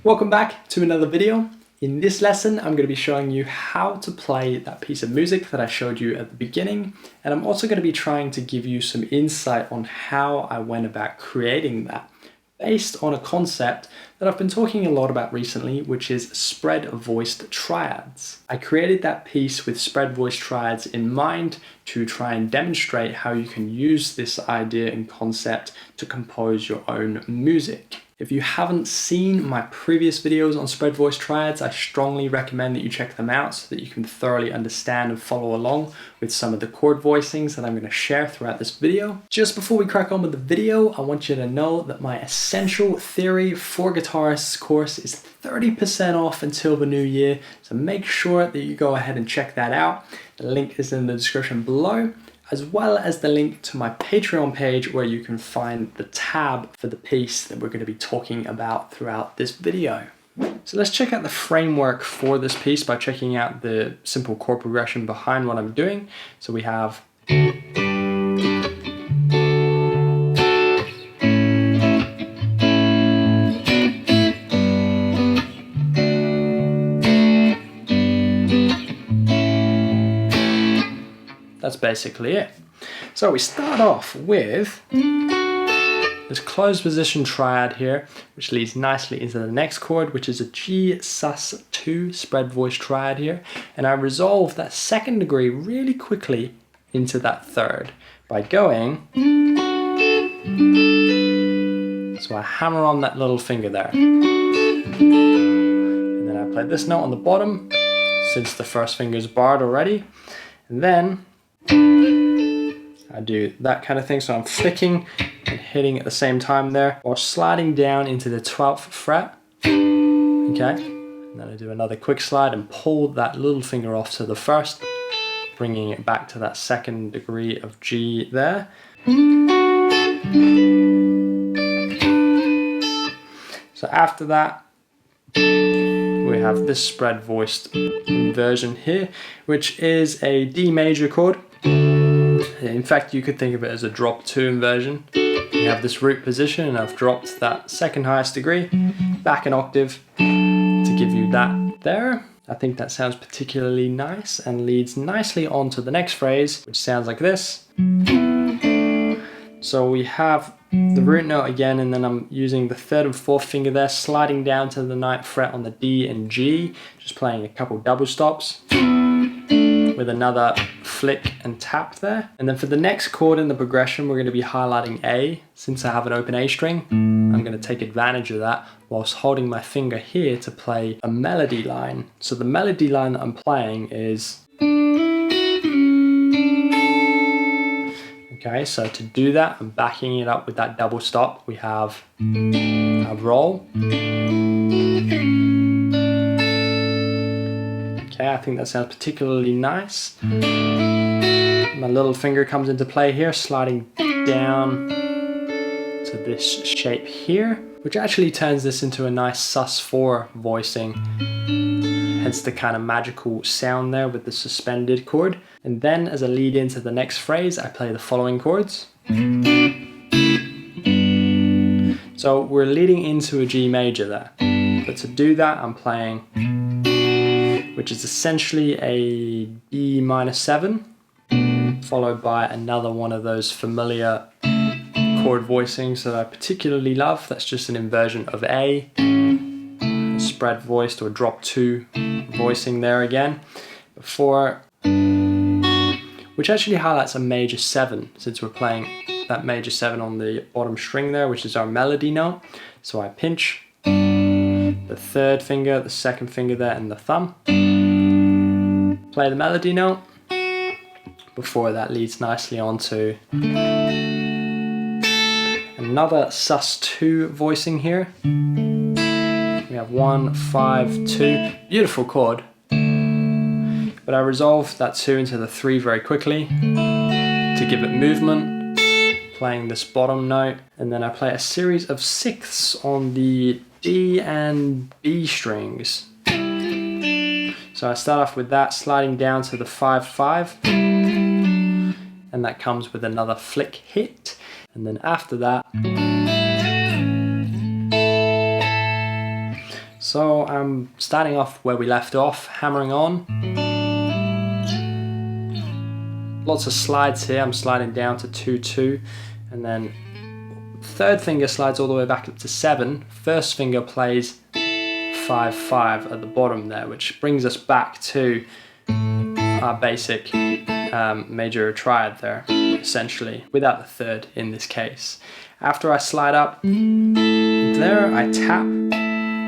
Welcome back to another video. In this lesson, I'm going to be showing you how to play that piece of music that I showed you at the beginning. And I'm also going to be trying to give you some insight on how I went about creating that, based on a concept that I've been talking a lot about recently, which is spread voiced triads. I created that piece with spread voiced triads in mind to try and demonstrate how you can use this idea and concept to compose your own music. If you haven't seen my previous videos on spread voiced triads, I strongly recommend that you check them out so that you can thoroughly understand and follow along with some of the chord voicings that I'm going to share throughout this video. Just before we crack on with the video, I want you to know that my Essential Theory for Guitarists course is 30% off until the new year, so make sure that you go ahead and check that out. The link is in the description below, as well as the link to my Patreon page where you can find the tab for the piece that we're going to be talking about throughout this video. So let's check out the framework for this piece by checking out the simple chord progression behind what I'm doing. So we have that's basically it. So we start off with this closed position triad here, which leads nicely into the next chord, which is a G sus2 spread voice triad here. And I resolve that second degree really quickly into that third by going. So I hammer on that little finger there. And then I play this note on the bottom, since the first finger is barred already. And then I do that kind of thing, so I'm flicking and hitting at the same time there, or sliding down into the 12th fret, okay? And then I do another quick slide and pull that little finger off to the first, bringing it back to that second degree of G there. So after that, we have this spread voiced inversion here, which is a D major chord. In fact, you could think of it as a drop 2 inversion. You have this root position, and I've dropped that second highest degree back an octave to give you that there. I think that sounds particularly nice and leads nicely on to the next phrase, which sounds like this. So we have the root note again, and then I'm using the 3rd and 4th finger there, sliding down to the 9th fret on the D and G, just playing a couple double stops with another flick and tap there. And then for the next chord in the progression, we're going to be highlighting A. Since I have an open A string, I'm going to take advantage of that whilst holding my finger here to play a melody line. So the melody line that I'm playing is... Okay, so to do that, I'm backing it up with that double stop. We have a roll. Okay, I think that sounds particularly nice. My little finger comes into play here, sliding down to this shape here, which actually turns this into a nice sus4 voicing. Hence the kind of magical sound there with the suspended chord. And then as a lead into the next phrase, I play the following chords. So we're leading into a G major there. But to do that, I'm playing, which is essentially a B minor 7, followed by another one of those familiar chord voicings that I particularly love. That's just an inversion of A, spread voiced or drop 2 voicing there again, before, which actually highlights a major 7, since we're playing that major 7 on the bottom string there, which is our melody note. So I pinch the 3rd finger, the 2nd finger there, and the thumb. Play the melody note before that leads nicely onto another sus2 voicing here. We have 1, 5, 2, beautiful chord. But I resolve that 2 into the 3 very quickly to give it movement, playing this bottom note, and then I play a series of 6ths on the D and B strings. So I start off with that, sliding down to the 5-5, and that comes with another flick hit, and then after that So I'm starting off where we left off, hammering on. Lots of slides here. I'm sliding down to 2-2, and then third finger slides all the way back up to 7. First finger plays 5-5 at the bottom there, which brings us back to our basic major triad there, essentially, without the third in this case. After I slide up there, I tap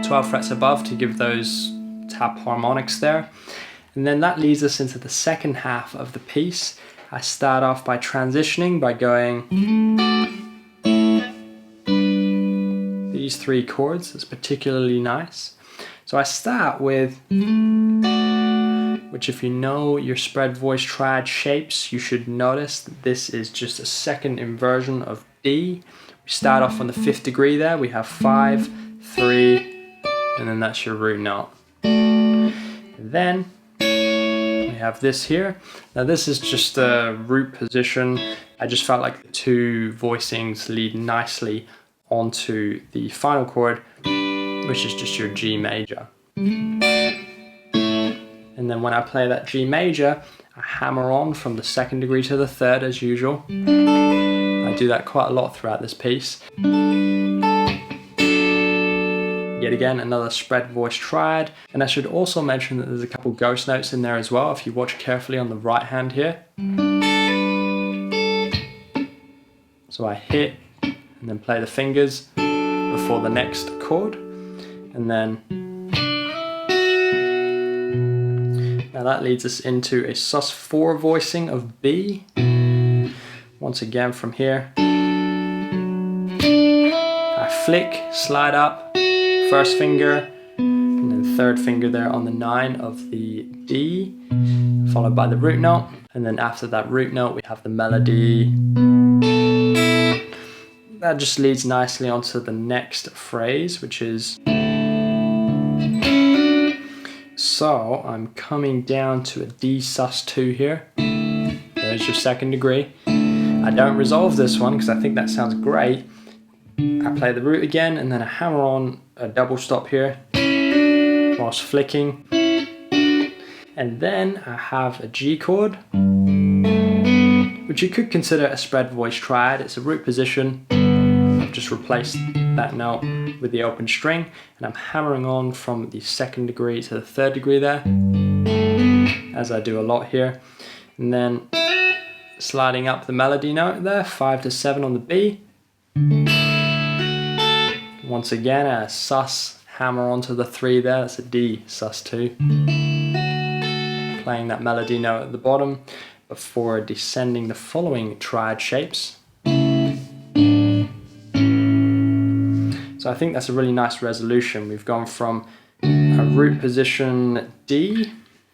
12 frets above to give those tap harmonics there. And then that leads us into the second half of the piece. I start off by transitioning by going these 3 chords. It's particularly nice. So I start with, which if you know your spread voice triad shapes, you should notice that this is just a second inversion of D. We start off on the 5th degree there. We have 5, 3, and then that's your root note. Then we have this here. Now this is just a root position. I just felt like the 2 voicings lead nicely onto the final chord, which is just your G major. And then when I play that G major, I hammer on from the 2nd degree to the 3rd as usual. I do that quite a lot throughout this piece. Yet again, another spread voice triad. And I should also mention that there's a couple ghost notes in there as well, if you watch carefully on the right hand here. So I hit and then play the fingers before the next chord. And then now that leads us into a sus4 voicing of B. Once again from here, I flick, slide up, 1st finger, and then 3rd finger there on the 9 of the D, followed by the root note. And then after that root note, we have the melody. That just leads nicely onto the next phrase, which is, so I'm coming down to a D sus2 here. There's your 2nd degree. I don't resolve this one because I think that sounds great. I play the root again and then I hammer on a double stop here whilst flicking. And then I have a G chord, which you could consider a spread voice triad. It's a root position. I've just replaced that note with the open string, and I'm hammering on from the 2nd degree to the 3rd degree there, as I do a lot here. And then sliding up the melody note there, 5 to 7 on the B. Once again, a sus, hammer onto the 3 there, that's a D sus2. Playing that melody note at the bottom before descending the following triad shapes. So I think that's a really nice resolution. We've gone from a root position D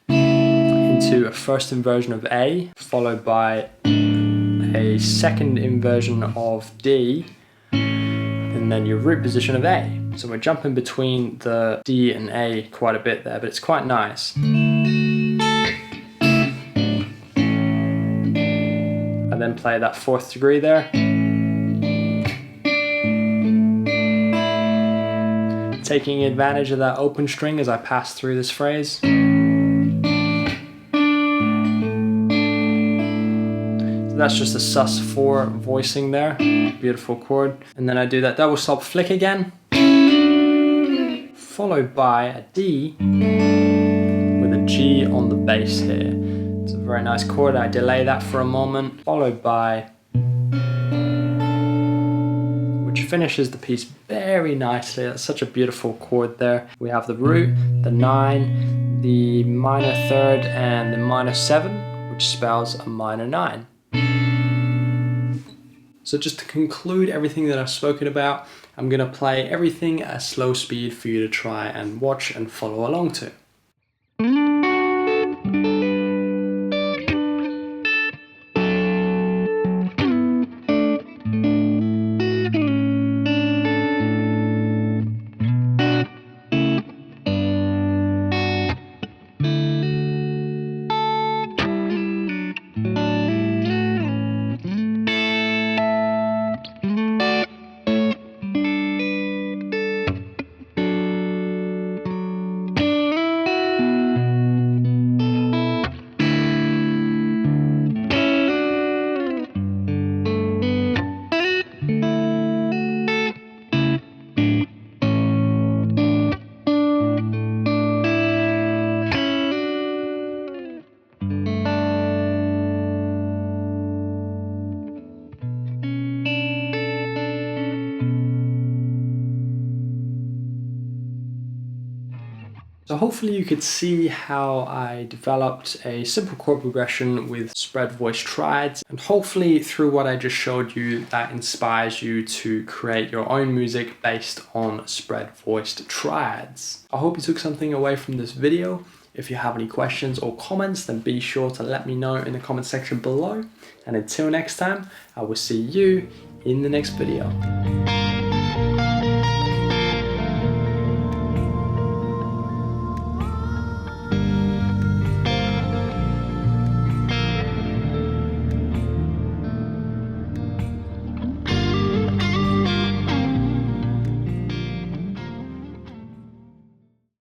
into a 1st inversion of A, followed by a 2nd inversion of D, and then your root position of A. So we're jumping between the D and A quite a bit there, but it's quite nice. I then play that 4th degree there. Taking advantage of that open string as I pass through this phrase. So that's just a sus4 voicing there, beautiful chord. And then I do that double stop flick again, followed by a D with a G on the bass here. It's a very nice chord. I delay that for a moment, followed by, which finishes the piece very nicely. That's such a beautiful chord there. We have the root, the 9, the minor 3rd, and the minor 7, which spells a minor 9. So just to conclude everything that I've spoken about, I'm going to play everything at a slow speed for you to try and watch and follow along to. hopefully you could see how I developed a simple chord progression with spread voice triads, and hopefully through what I just showed you, that inspires you to create your own music based on spread voiced triads. I hope you took something away from this video. If you have any questions or comments, then be sure to let me know in the comment section below. And until next time, I will see you in the next video.